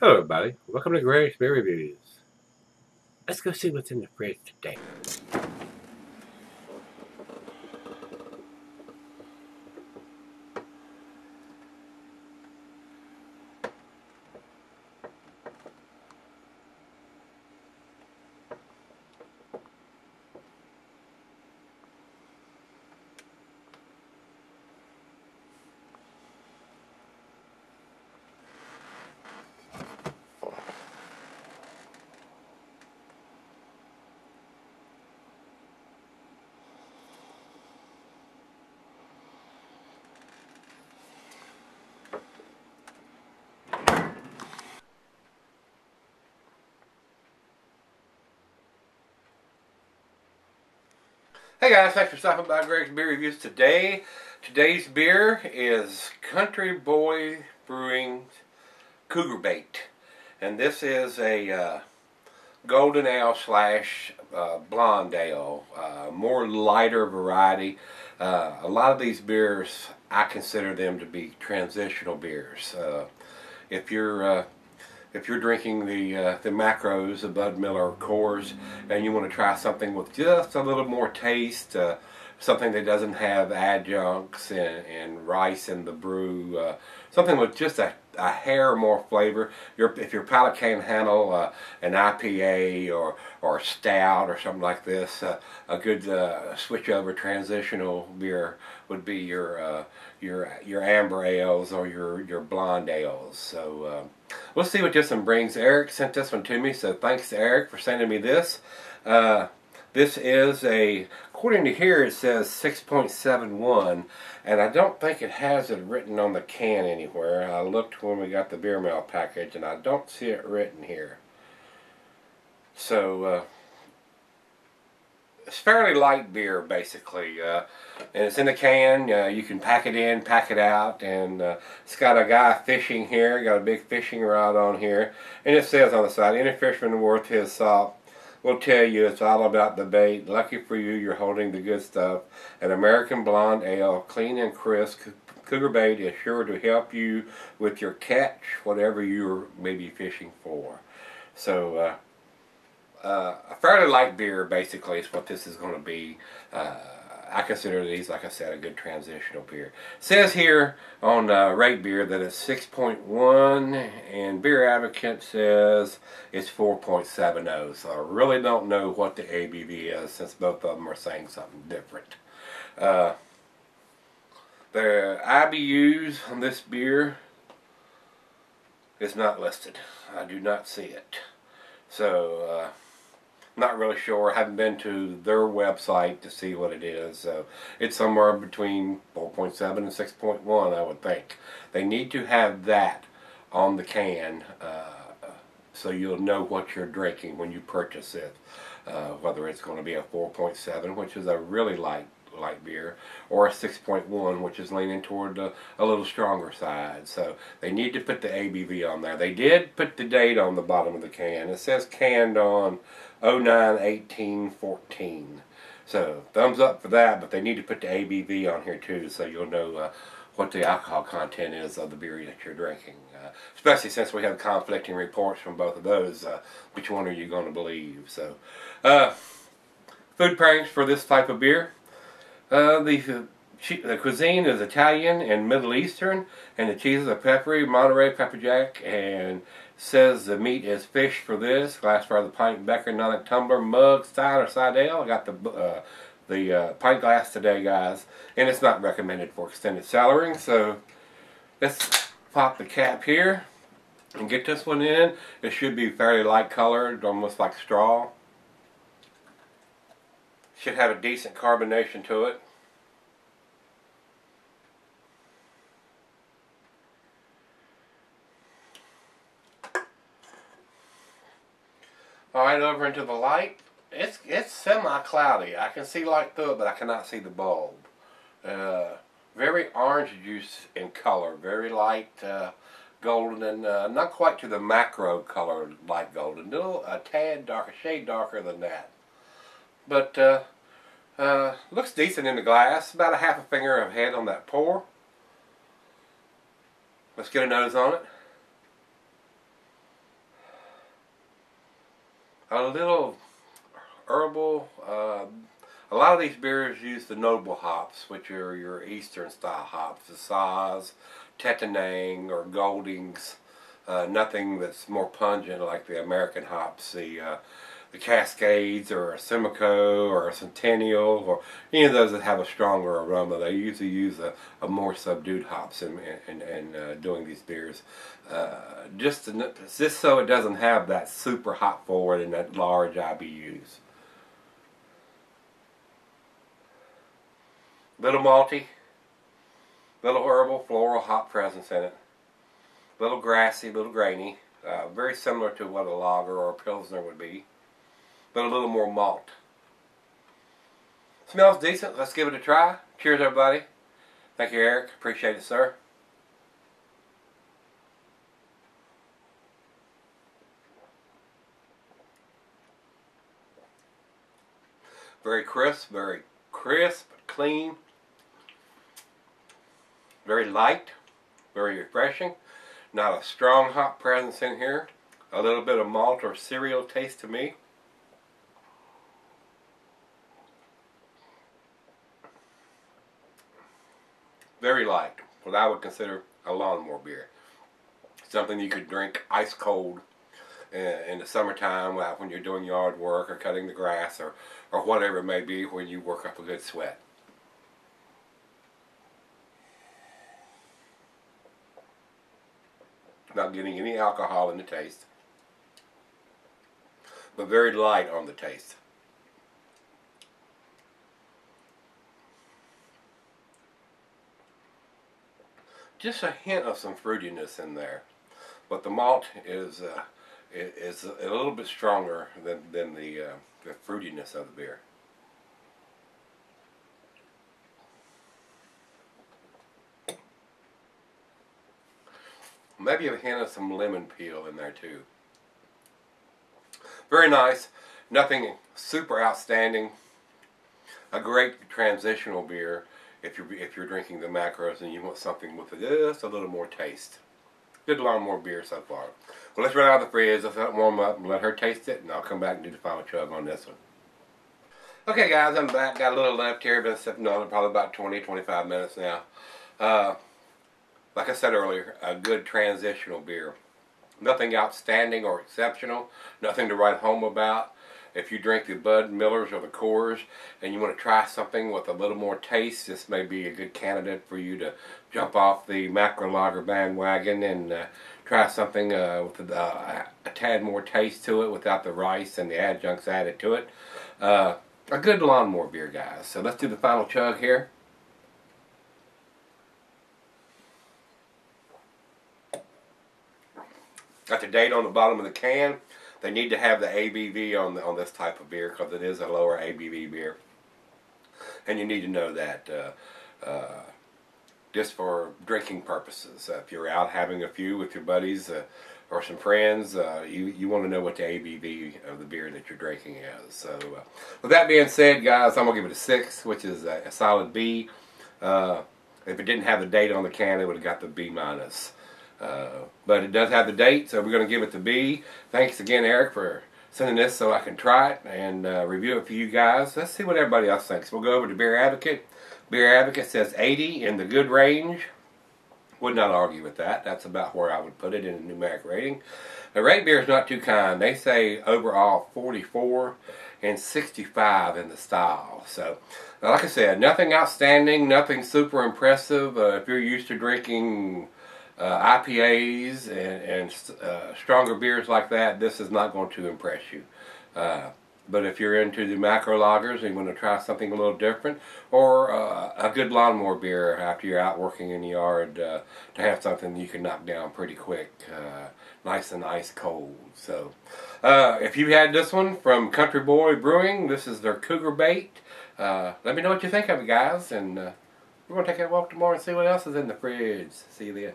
Hello everybody, welcome to Gregsbeerreviews. Let's go see what's in the fridge today. Hey guys, thanks for stopping by Gregsbeerreviews today. Today's beer is Country Boy Brewing Cougar Bait. And this is a golden ale slash blonde ale, more lighter variety. A lot of these beers, I consider them to be transitional beers. If you're drinking the macros, the Bud Miller Coors, and you want to try something with just a little more taste, something that doesn't have adjuncts and rice in the brew, something with just a hair more flavor. If your palate can't handle an IPA or stout or something like this, a good switch over transitional beer would be your amber ales or your blonde ales. So we'll see what this one brings. Eric sent this one to me, so thanks to Eric for sending me this. This is according to here it says 6.71, and I don't think it has it written on the can anywhere. I looked when we got the beer mail package and I don't see it written here. So it's fairly light beer basically, and it's in a can. You can pack it in, pack it out, and it's got a guy fishing here, got a big fishing rod on here, and it says on the side, any fisherman worth his salt will tell you it's all about the bait. Lucky for you, you're holding the good stuff. An American blonde ale, clean and crisp. Cougar Bait is sure to help you with your catch, whatever you're maybe fishing for. So a fairly light beer basically is what this is going to be. I consider these, like I said, a good transitional beer. It says here on Rate Beer that it's 6.1, and Beer Advocate says it's 4.70. So I really don't know what the ABV is, since both of them are saying something different. The IBUs on this beer is not listed. I do not see it. So not really sure. I haven't been to their website to see what it is. So it's somewhere between 4.7 and 6.1, I would think. They need to have that on the can so you'll know what you're drinking when you purchase it. Whether it's going to be a 4.7, which is a really light beer, or a 6.1, which is leaning toward a little stronger side. So they need to put the ABV on there. They did put the date on the bottom of the can. It says canned on 09/18/14. So thumbs up for that, but they need to put the ABV on here too, so you'll know what the alcohol content is of the beer that you're drinking. Especially since we have conflicting reports from both of those. Which one are you going to believe? So food pairings for this type of beer. The cuisine is Italian and Middle Eastern, and the cheeses are peppery, Monterey, pepper jack, and says the meat is fish for this. Glass for the pint, becker, non tumbler, mug, side or side ale. I got the pint glass today, guys, and it's not recommended for extended cellaring. So let's pop the cap here and get this one in. It should be fairly light colored, almost like straw. Should have a decent carbonation to it. Alright, over into the light. It's semi-cloudy. I can see light through it, but I cannot see the bulb. Very orange juice in color. Very light golden, and not quite to the macro color light golden. A tad darker, shade darker than that. But looks decent in the glass. About a half a finger of head on that pour. Let's get a nose on it. a little herbal. A lot of these beers use the noble hops, which are your Eastern style hops, the Saaz, Tetanang, or Goldings. Nothing that's more pungent like the American hops, the Cascades or a Simcoe or a Centennial or any of those that have a stronger aroma. They usually use a more subdued hops in doing these beers, just so it doesn't have that super hop forward and that large IBUs. Little malty, little herbal, floral hop presence in it. Little grassy, little grainy, very similar to what a lager or a pilsner would be, but a little more malt. Smells decent. Let's give it a try. Cheers, everybody. Thank you, Eric. Appreciate it, sir. Very crisp, clean, very light, very refreshing. Not a strong hop presence in here. A little bit of malt or cereal taste to me. Very light. What I would consider a lawnmower beer. Something you could drink ice cold in the summertime when you're doing yard work or cutting the grass or whatever it may be when you work up a good sweat. Not getting any alcohol in the taste, but very light on the taste. Just a hint of some fruitiness in there, but the malt is a little bit stronger than the fruitiness of the beer. Maybe a hint of some lemon peel in there too. Very nice. Nothing super outstanding. A great transitional beer if you're drinking the macros and you want something with just a little more taste. Good lawnmower beer so far. Well, let's run out of the fridge. Let's let it warm up and let her taste it, and I'll come back and do the final chug on this one. Okay, guys, I'm back. Got a little left here. Been sipping on it probably about 20-25 minutes now. Like I said earlier, a good transitional beer. Nothing outstanding or exceptional. Nothing to write home about. If you drink the Bud Millers or the Coors and you want to try something with a little more taste, this may be a good candidate for you to jump off the macro lager bandwagon and try something with a tad more taste to it without the rice and the adjuncts added to it. A good lawnmower beer, guys. So let's do the final chug here. Got the date on the bottom of the can. They need to have the ABV on this type of beer because it is a lower ABV beer. And you need to know that just for drinking purposes. If you're out having a few with your buddies or some friends, you want to know what the ABV of the beer that you're drinking is. So with that being said, guys, I'm going to give it a 6, which is a solid B. If it didn't have the date on the can, it would have got the B-. But it does have the date, so we're going to give it the B. Thanks again, Eric, for sending this so I can try it and review it for you guys. Let's see what everybody else thinks. We'll go over to Beer Advocate. Beer Advocate says 80 in the good range. Would not argue with that. That's about where I would put it in a numeric rating. The rate beer is not too kind. They say overall 44 and 65 in the style. So, like I said, nothing outstanding, nothing super impressive. If you're used to drinking IPAs and stronger beers like that, this is not going to impress you. But if you're into the macro lagers and you want to try something a little different, or a good lawnmower beer after you're out working in the yard, to have something you can knock down pretty quick, nice and ice cold. So if you had this one from Country Boy Brewing, this is their Cougar Bait. Let me know what you think of it, guys, and we're going to take a walk tomorrow and see what else is in the fridge. See you then.